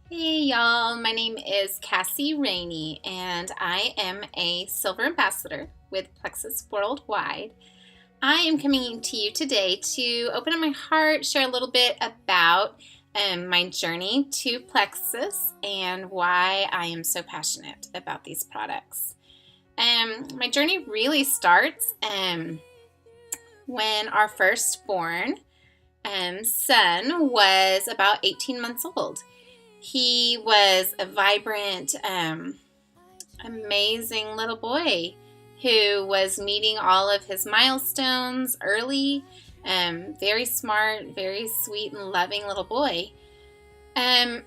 Hey y'all, my name is Cassie Rainey and I am a Silver Ambassador with Plexus Worldwide. I am coming to you today to open up my heart, share a little bit about my journey to Plexus and why I am so passionate about these products. My journey really starts when our firstborn son was about 18 months old. He was a vibrant, amazing little boy who was meeting all of his milestones early. Very smart, very sweet and loving little boy. Um,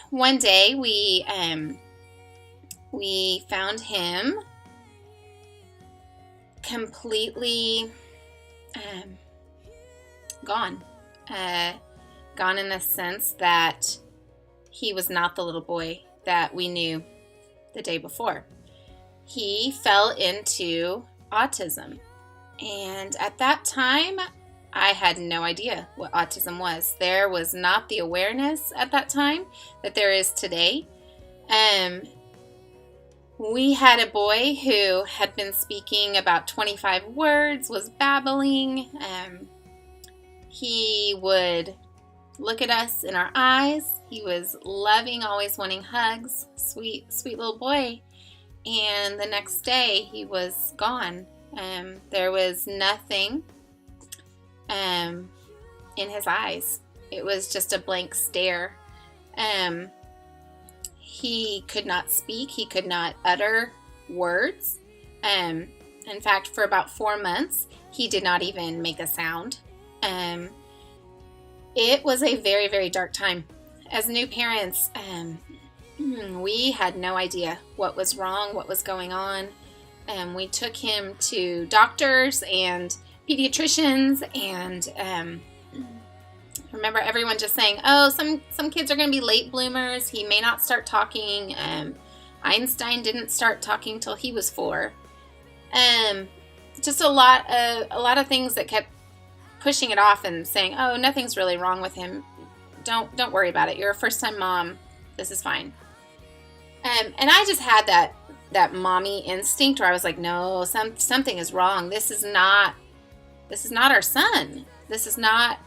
One day we found him completely gone. Gone in the sense that he was not the little boy that we knew the day before. He fell into autism. And at that time, I had no idea what autism was. There was not the awareness at that time that there is today. We had a boy who had been speaking about 25 words, was babbling. He would look at us in our eyes. He was loving, always wanting hugs. Sweet, sweet little boy. And the next day, he was gone. There was nothing in his eyes. It was just a blank stare. He could not speak. He could not utter words. In fact, for about 4 months, he did not even make a sound. It was a very, very dark time. As new parents, we had no idea what was wrong, what was going on. We took him to doctors and pediatricians, and I remember everyone just saying, "Oh, some kids are going to be late bloomers. He may not start talking." Einstein didn't start talking till he was 4. Just a lot of things that kept pushing it off and saying, "Oh, nothing's really wrong with him. Don't worry about it. You're a first-time mom. This is fine." And I just had that mommy instinct where I was like, "No, something is wrong. This is not our son. This is not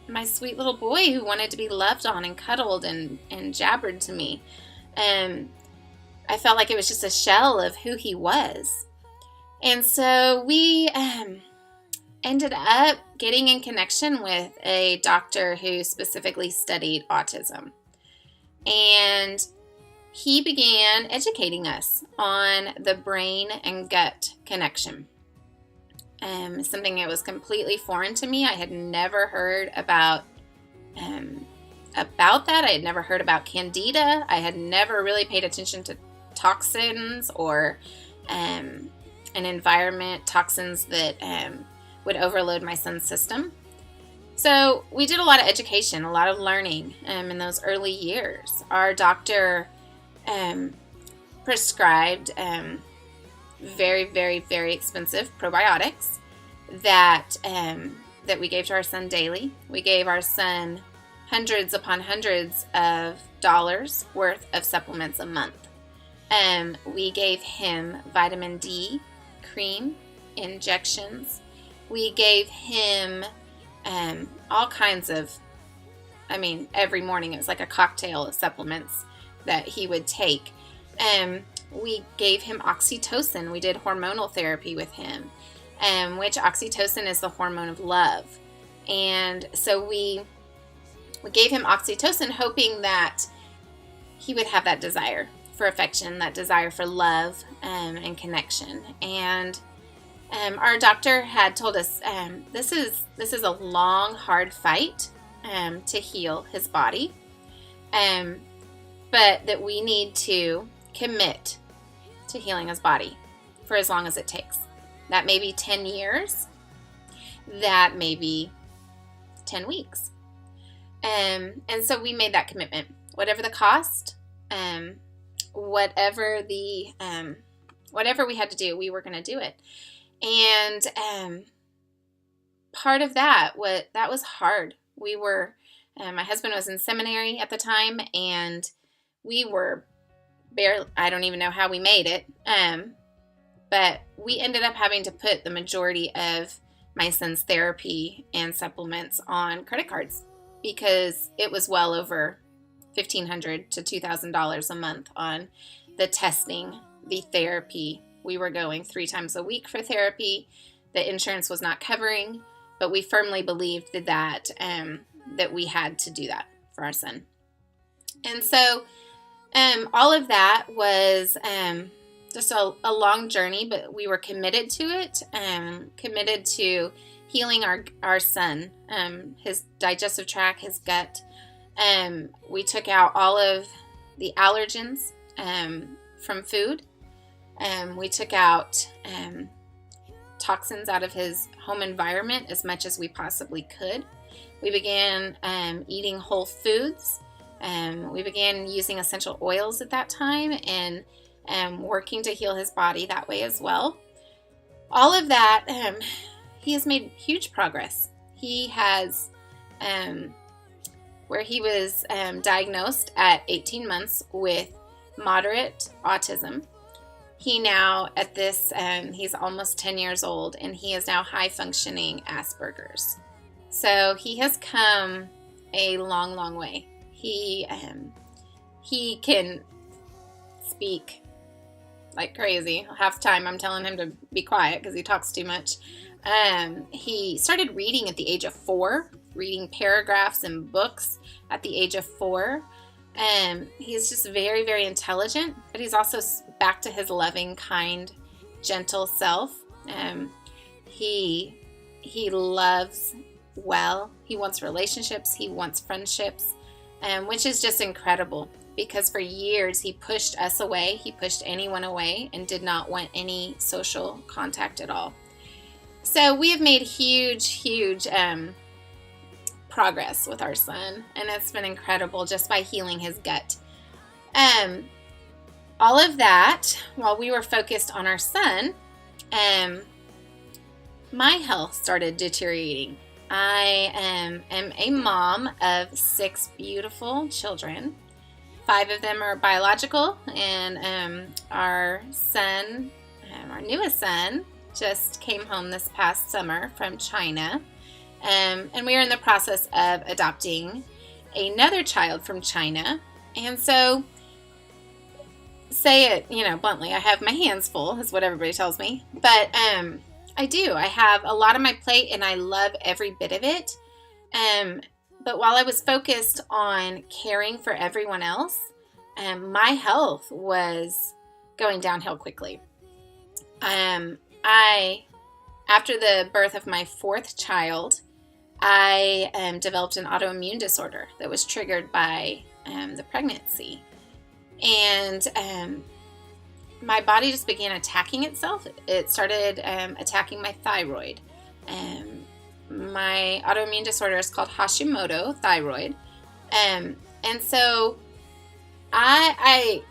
my sweet little boy who wanted to be loved on and cuddled and jabbered to me." I felt like it was just a shell of who he was. And so we ended up getting in connection with a doctor who specifically studied autism. And he began educating us on the brain and gut connection. Something that was completely foreign to me. I had never heard about that. I had never heard about candida. I had never really paid attention to toxins or an environment, toxins that would overload my son's system. So we did a lot of education, a lot of learning in those early years. Our doctor prescribed very, very, very expensive probiotics that we gave to our son daily. We gave our son hundreds upon hundreds of dollars worth of supplements a month. We gave him vitamin D cream, injections. We gave him all kinds of, every morning it was like a cocktail of supplements that he would take. We gave him oxytocin. We did hormonal therapy with him, which oxytocin is the hormone of love. And so we gave him oxytocin hoping that he would have that desire for affection, that desire for love and connection. And our doctor had told us this is a long, hard fight to heal his body, but that we need to commit to healing his body for as long as it takes. That may be 10 years. That may be 10 weeks. And so we made that commitment. Whatever the cost, whatever we had to do, we were going to do it. And part of that was hard. We were My husband was in seminary at the time, and we were barely, I don't even know how we made it, but we ended up having to put the majority of my son's therapy and supplements on credit cards because it was well over $1,500 to $2,000 a month on the testing, the therapy. We were going 3 times a week for therapy. The insurance was not covering, but we firmly believed that that we had to do that for our son. And so all of that was just a long journey, but we were committed to it, committed to healing our son, his digestive tract, his gut. We took out all of the allergens from food. We took out toxins out of his home environment as much as we possibly could. We began eating whole foods. We began using essential oils at that time and working to heal his body that way as well. All of that, he has made huge progress. He has, where he was diagnosed at 18 months with moderate autism. He now, at this, he's almost 10 years old, and he is now high-functioning Asperger's. So he has come a long, long way. He can speak like crazy. Half the time I'm telling him to be quiet because he talks too much. He started reading at the age of 4, reading paragraphs and books at the age of 4. He's just very, very intelligent, but he's also back to his loving, kind, gentle self. He loves well. He wants relationships. He wants friendships, which is just incredible because for years he pushed us away. He pushed anyone away and did not want any social contact at all. So we have made huge progress with our son, and it's been incredible just by healing his gut. All of that while we were focused on our son, my health started deteriorating. I am a mom of 6 beautiful children. 5 of them are biological, and our son, our newest son, just came home this past summer from China. And we are in the process of adopting another child from China. And so, say it, bluntly, I have my hands full, is what everybody tells me. But I do. I have a lot on my plate, and I love every bit of it. But while I was focused on caring for everyone else, my health was going downhill quickly. After the birth of my 4th child, I developed an autoimmune disorder that was triggered by the pregnancy. And my body just began attacking itself. It started attacking my thyroid. My autoimmune disorder is called Hashimoto thyroid. And so I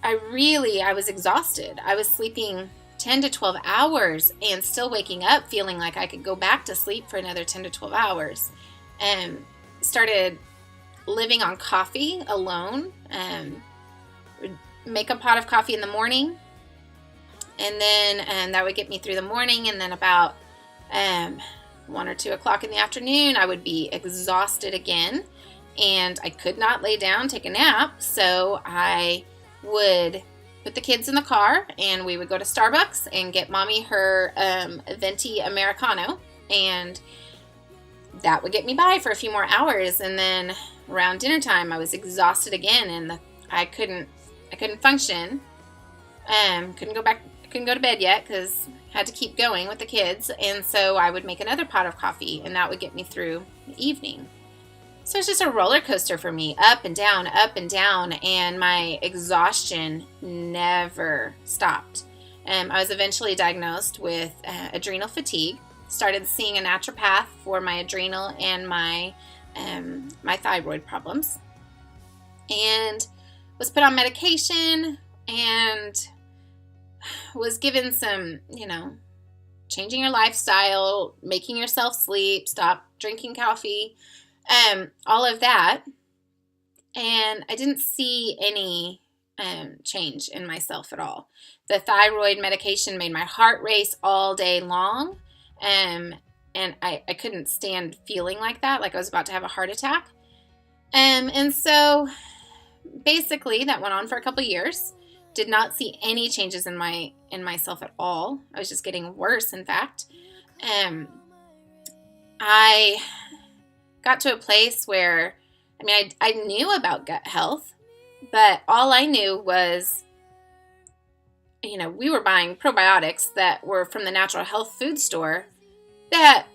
was exhausted. I was sleeping 10 to 12 hours and still waking up feeling like I could go back to sleep for another 10 to 12 hours. Started living on coffee alone. Make a pot of coffee in the morning, and then that would get me through the morning, and then about 1 or 2 o'clock in the afternoon I would be exhausted again, and I could not lay down, take a nap, so I would put the kids in the car, and we would go to Starbucks and get mommy her venti Americano, and that would get me by for a few more hours. And then around dinner time I was exhausted again, and I couldn't function. Couldn't go to bed yet because I had to keep going with the kids, and so I would make another pot of coffee, and that would get me through the evening. So it's just a roller coaster for me, up and down, and my exhaustion never stopped. I was eventually diagnosed with adrenal fatigue, started seeing a naturopath for my adrenal and my thyroid problems, and was put on medication and was given some, changing your lifestyle, making yourself sleep, stop drinking coffee, all of that. And I didn't see any change in myself at all. The thyroid medication made my heart race all day long. And I couldn't stand feeling like that, like I was about to have a heart attack. And so basically that went on for a couple years. Did not see any changes in myself at all. I was just getting worse, in fact. I got to a place where, I knew about gut health, but all I knew was, we were buying probiotics that were from the natural health food store that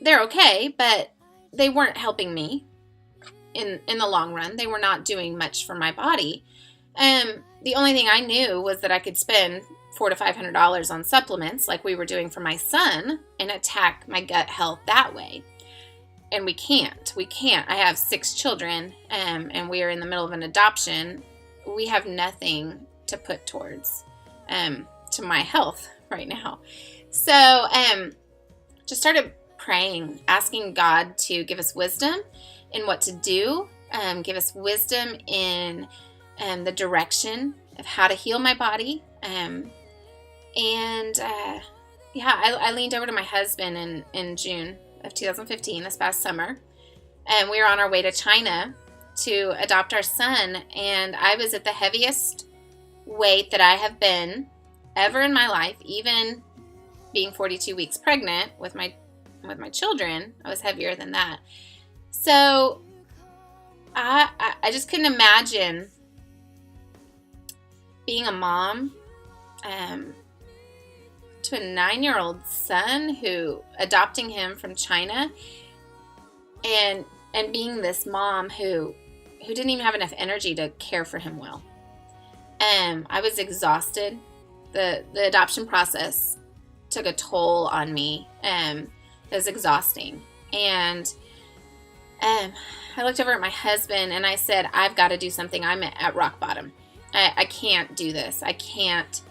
they're okay, but they weren't helping me in the long run. They were not doing much for my body. The only thing I knew was that I could spend $400 to $500 on supplements like we were doing for my son and attack my gut health that way. And we can't. I have 6 children, and we are in the middle of an adoption. We have nothing to put towards to my health right now. So just started praying, asking God to give us wisdom in what to do, give us wisdom in the direction of how to heal my body. I leaned over to my husband in June of 2015, this past summer, and we were on our way to China to adopt our son, and I was at the heaviest weight that I have been ever in my life. Even being 42 weeks pregnant with my children, I was heavier than that. So I just couldn't imagine being a mom to a 9-year-old son, adopting him from China, and being this mom who didn't even have enough energy to care for him well. I was exhausted. The adoption process took a toll on me. It was exhausting. And I looked over at my husband and I said, I've got to do something. I'm at rock bottom. I can't do this. I can't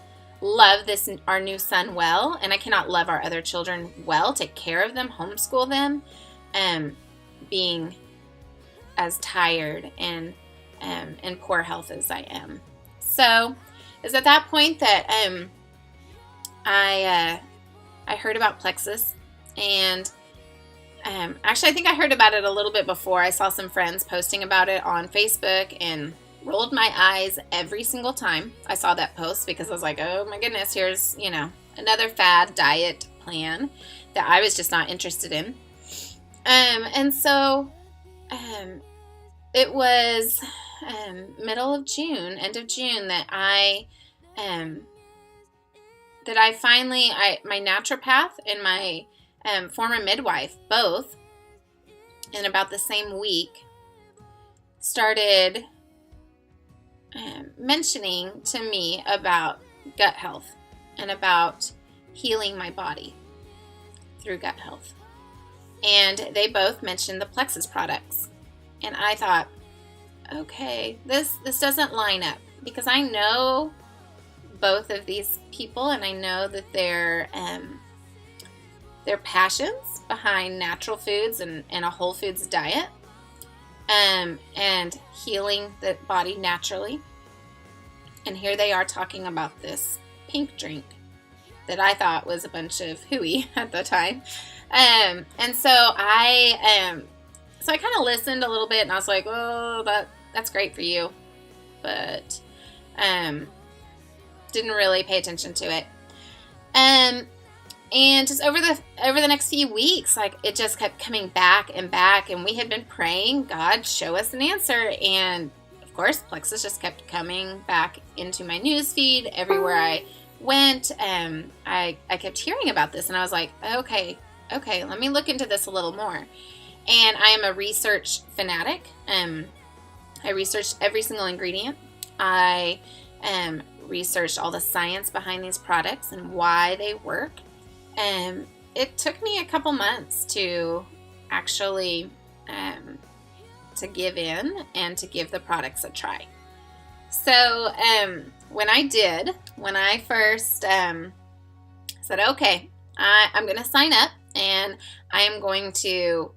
love our new son well, and I cannot love our other children well, take care of them, homeschool them, being as tired and in poor health as I am. So it's at that point that I heard about Plexus, and actually I think I heard about it a little bit before. I saw some friends posting about it on Facebook and rolled my eyes every single time I saw that post, because I was like, oh my goodness, here's, another fad diet plan that I was just not interested in. And so it was middle of June, end of June, that I finally, my naturopath and my former midwife, both in about the same week, started mentioning to me about gut health and about healing my body through gut health. And they both mentioned the Plexus products. And I thought, okay, this doesn't line up, because I know both of these people, and I know that their passions behind natural foods and a whole foods diet, and healing the body naturally. And here they are talking about this pink drink that I thought was a bunch of hooey at the time. And so I kind of listened a little bit, and I was like, oh, that's great for you, but didn't really pay attention to it. And just over the next few weeks, like, it just kept coming back and back, and we had been praying, God, show us an answer. And of course, Plexus just kept coming back into my news feed everywhere I went. I kept hearing about this, and I was like, okay, let me look into this a little more. And I am a research fanatic. I researched every single ingredient. I researched all the science behind these products and why they work. It took me a couple months to actually to give in and to give the products a try. So when I first said, okay, I'm going to sign up, and I am going to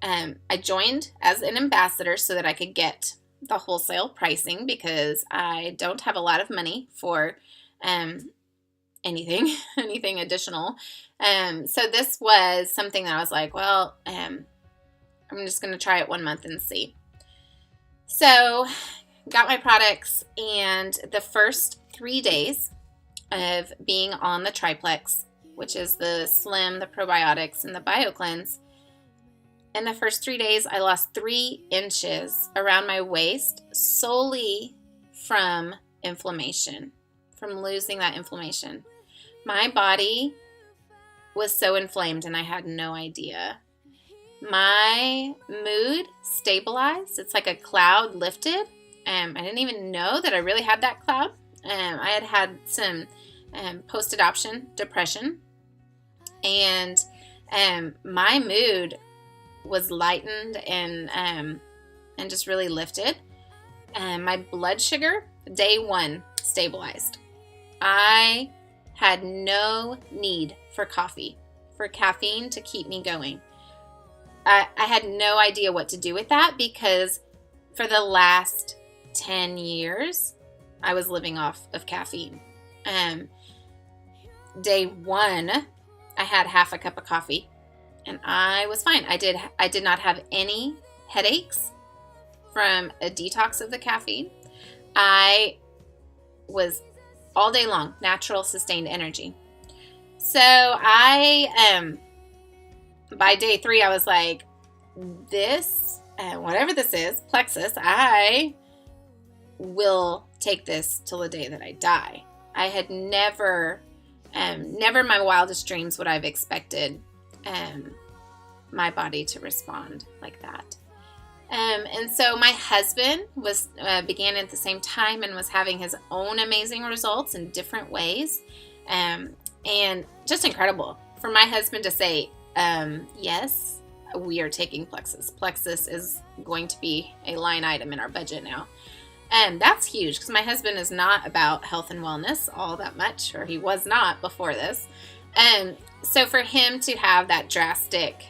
I joined as an ambassador so that I could get the wholesale pricing because I don't have a lot of money for anything additional. So this was something that I was like, well, I'm just going to try it 1 month and see. So got my products, and the first 3 days of being on the triplex, which is the Slim, the probiotics, and the BioCleanse, in the first 3 days, I lost 3 inches around my waist solely from inflammation, from losing that inflammation. My body was so inflamed, and I had no idea. My mood stabilized. It's like a cloud lifted. I didn't even know that I really had that cloud. I had some post-adoption depression, and my mood was lightened and just really lifted. My blood sugar, day 1, stabilized. I had no need for coffee, for caffeine to keep me going. I had no idea what to do with that because for the last 10 years, I was living off of caffeine. Day 1, I had half a cup of coffee, and I was fine. I did not have any headaches from a detox of the caffeine. I was all day long, natural, sustained energy. So by day 3, I was like, this, whatever this is, Plexus, I will take this till the day that I die. I had never in my wildest dreams would I have expected my body to respond like that. And so my husband began at the same time and was having his own amazing results in different ways. And just incredible for my husband to say, yes, we are taking Plexus. Plexus is going to be a line item in our budget now. And that's huge because my husband is not about health and wellness all that much, or he was not before this. So for him to have that drastic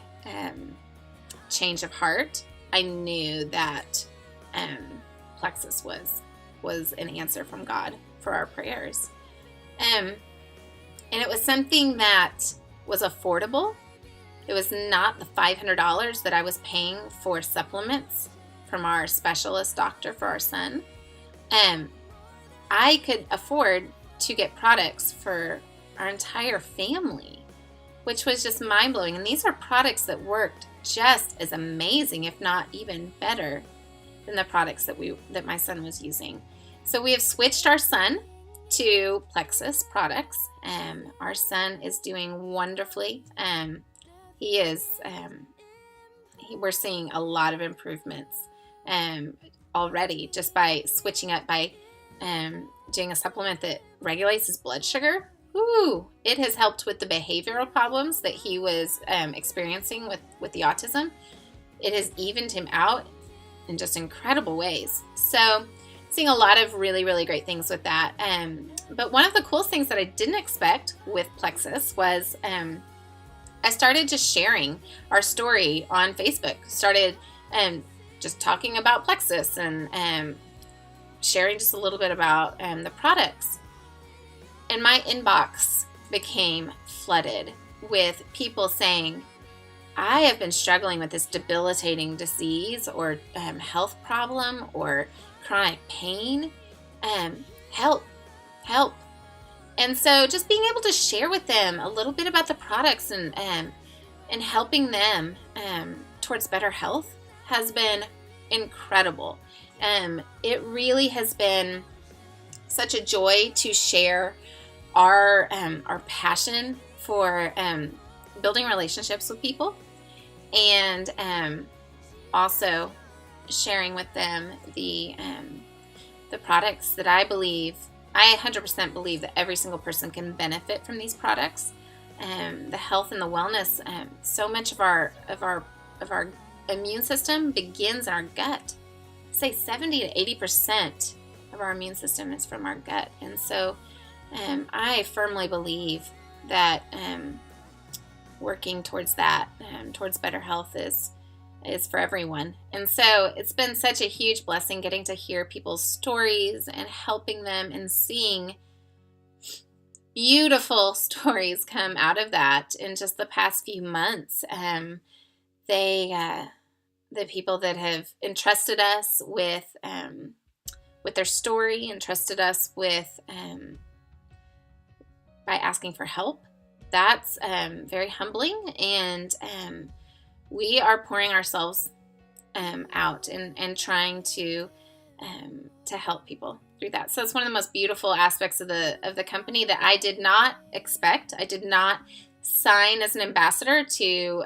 change of heart, I knew that Plexus was an answer from God for our prayers. And it was something that was affordable. It was not the $500 that I was paying for supplements from our specialist doctor for our son. I could afford to get products for our entire family, which was just mind-blowing. And these are products that worked just as amazing, if not even better, than the products that my son was using. So we have switched our son to Plexus products. Our son is doing wonderfully. We're seeing a lot of improvements already just by switching up, by doing a supplement that regulates his blood sugar. Ooh, it has helped with the behavioral problems that he was experiencing with the autism. It has evened him out in just incredible ways. So seeing a lot of really, really great things with that. But one of the coolest things that I didn't expect with Plexus was I started just sharing our story on Facebook. Started just talking about Plexus and sharing just a little bit about the products. And my inbox became flooded with people saying, I have been struggling with this debilitating disease or health problem or chronic pain. Help. And so just being able to share with them a little bit about the products and helping them towards better health has been incredible. It really has been such a joy to share our passion for building relationships with people, and also sharing with them the products that I 100% believe that every single person can benefit from these products. The health and the wellness. So much of our immune system begins in our gut. Say 70 to 80% of our immune system is from our gut, and so I firmly believe that working towards that, towards better health, is is for everyone. And so it's been such a huge blessing getting to hear people's stories and helping them and seeing beautiful stories come out of that in just the past few months. The people that have entrusted us with their story, entrusted us with by asking for help. That's very humbling, and we are pouring ourselves out and trying to help people through that. So it's one of the most beautiful aspects of the company that I did not expect. I did not sign as an ambassador to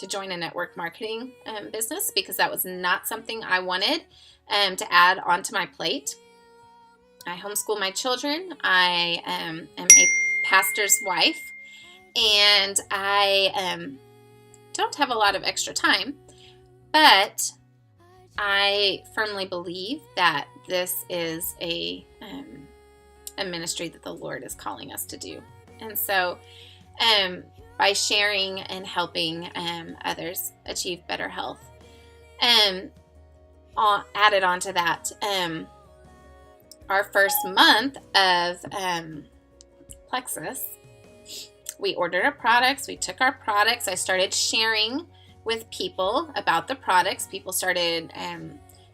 join a network marketing business, because that was not something I wanted to add onto my plate. I homeschool my children. I am a pastor's wife, and I don't have a lot of extra time, but I firmly believe that this is a ministry that the Lord is calling us to do. And so by sharing and helping others achieve better health, added on to that, our first month of Plexus, we ordered our products, we took our products, I started sharing with people about the products. People started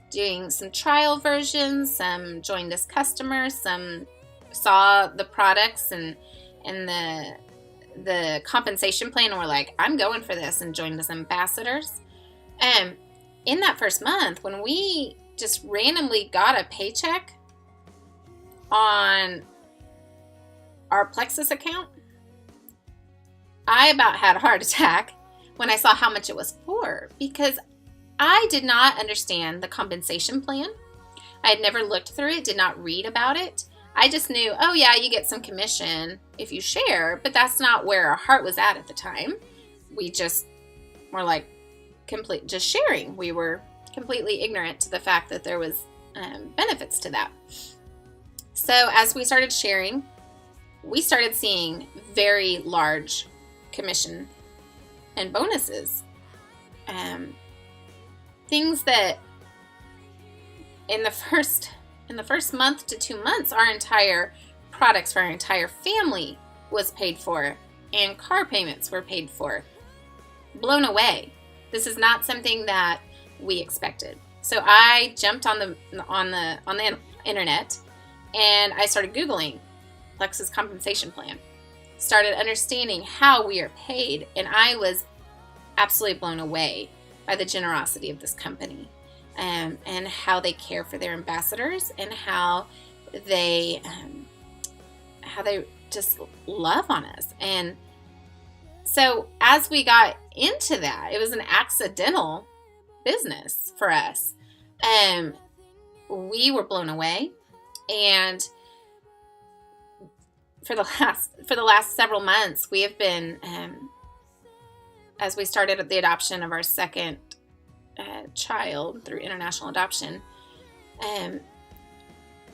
doing some trial versions, some joined as customers, some saw the products and the compensation plan and were like, I'm going for this, and joined as ambassadors. In that first month, when we just randomly got a paycheck on our Plexus account, I about had a heart attack when I saw how much it was for, because I did not understand the compensation plan. I had never looked through it, did not read about it. I just knew, oh yeah, you get some commission if you share, but that's not where our heart was at the time. We just were like just sharing. We were completely ignorant to the fact that there was benefits to that. So as we started sharing, we started seeing very large commission and bonuses. Things that in the first month to 2 months, our entire products for our entire family was paid for, and car payments were paid for. Blown away. This is not something that we expected. So I jumped on the internet, and I started Googling Plexus compensation plan. Started understanding how we are paid, and I was absolutely blown away by the generosity of this company, and how they care for their ambassadors, and how they just love on us. And so as we got into that, it was an accidental business for us. We were blown away, and for the last several months, we have been, as we started the adoption of our second child through international adoption,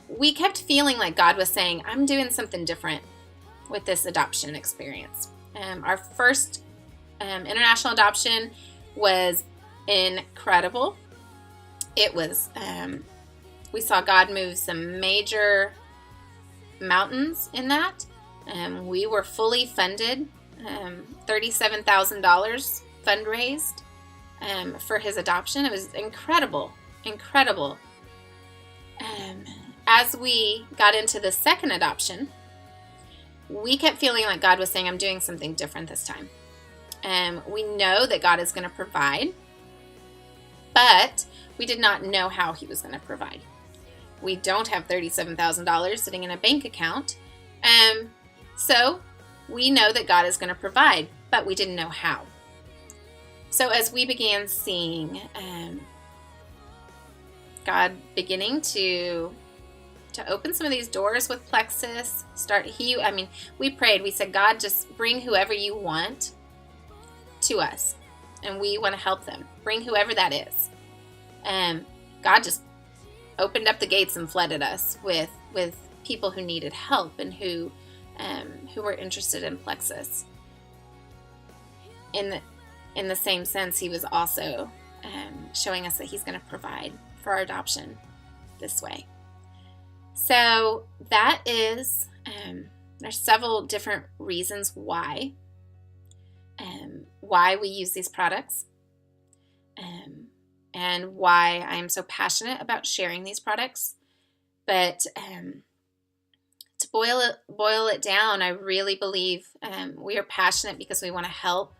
we kept feeling like God was saying, I'm doing something different with this adoption experience. Our first international adoption was incredible. It was, we saw God move some major mountains in that. We were fully funded, $37,000 fundraised for his adoption. It was incredible. As we got into the second adoption, we kept feeling like God was saying, I'm doing something different this time. We know that God is going to provide, but we did not know how he was going to provide. We don't have $37,000 sitting in a bank account. So we know that God is going to provide, but we didn't know how. So as we began seeing God beginning to open some of these doors with Plexus, we prayed, we said, God, just bring whoever you want to us, and we want to help them. Bring whoever that is. God just opened up the gates and flooded us with people who needed help and who were interested in Plexus. In in the same sense, he was also showing us that he's going to provide for our adoption this way. So that is, there's several different reasons why we use these products, and why I'm so passionate about sharing these products. But to boil it down, I really believe we are passionate because we want to help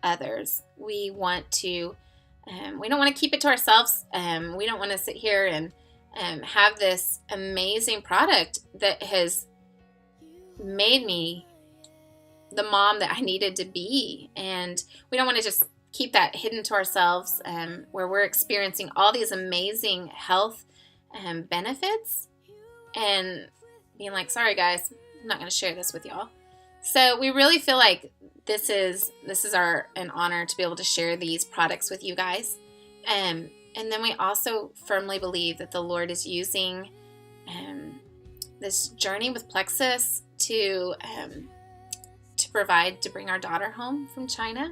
others. We want to, we don't want to keep it to ourselves. We don't want to sit here and have this amazing product that has made me the mom that I needed to be. And we don't want to just keep that hidden to ourselves, where we're experiencing all these amazing health benefits and being like, sorry guys, I'm not going to share this with y'all. So we really feel like this is an honor to be able to share these products with you guys. And then we also firmly believe that the Lord is using this journey with Plexus to provide, to bring our daughter home from China,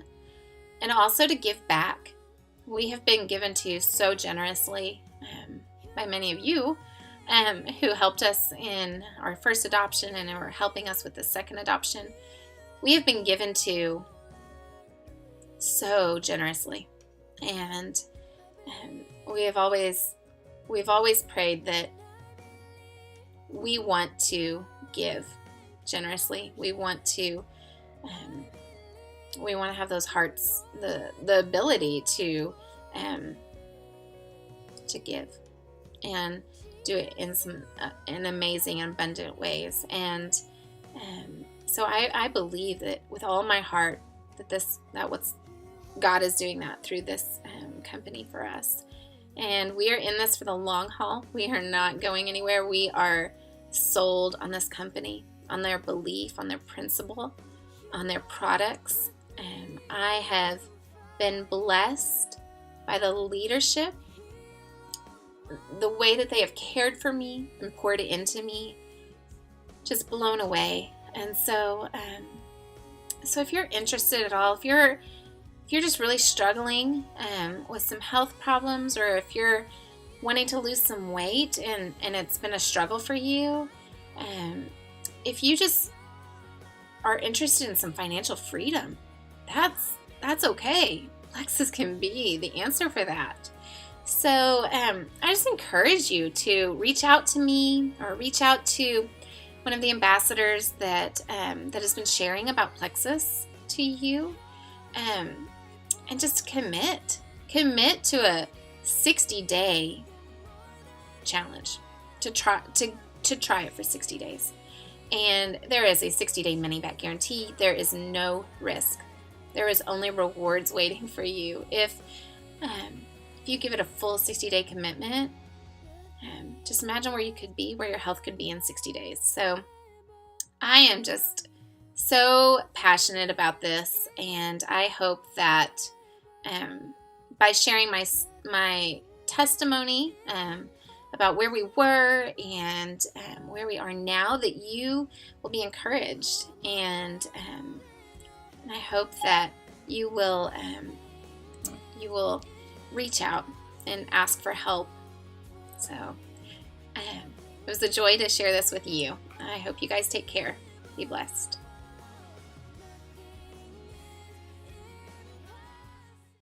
and also to give back. We have been given to so generously by many of you who helped us in our first adoption and are helping us with the second adoption. We have been given to so generously, and we've always prayed that we want to give generously. We want to have those hearts, the ability to give and do it in amazing and abundant ways. And so I believe that with all my heart that what's God is doing that through this company for us. And we are in this for the long haul. We are not going anywhere. We are sold on this company, on their belief, on their principle, on their products. I have been blessed by the leadership, the way that they have cared for me and poured it into me, just blown away. And so if you're interested at all, if you're just really struggling with some health problems, or if you're wanting to lose some weight and it's been a struggle for you, if you just are interested in some financial freedom, that's okay. Plexus can be the answer for that. So I just encourage you to reach out to me, or reach out to one of the ambassadors that has been sharing about Plexus to you, and just commit to a 60-day challenge, to try it for 60 days. And there is a 60-day money-back guarantee. There is no risk. There is only rewards waiting for you if you give it a full 60-day commitment. Just imagine where you could be, where your health could be in 60 days. So I am just so passionate about this, and I hope that by sharing my testimony about where we were and where we are now, that you will be encouraged, and I hope that you will reach out and ask for help. So it was a joy to share this with you. I hope you guys take care. Be blessed.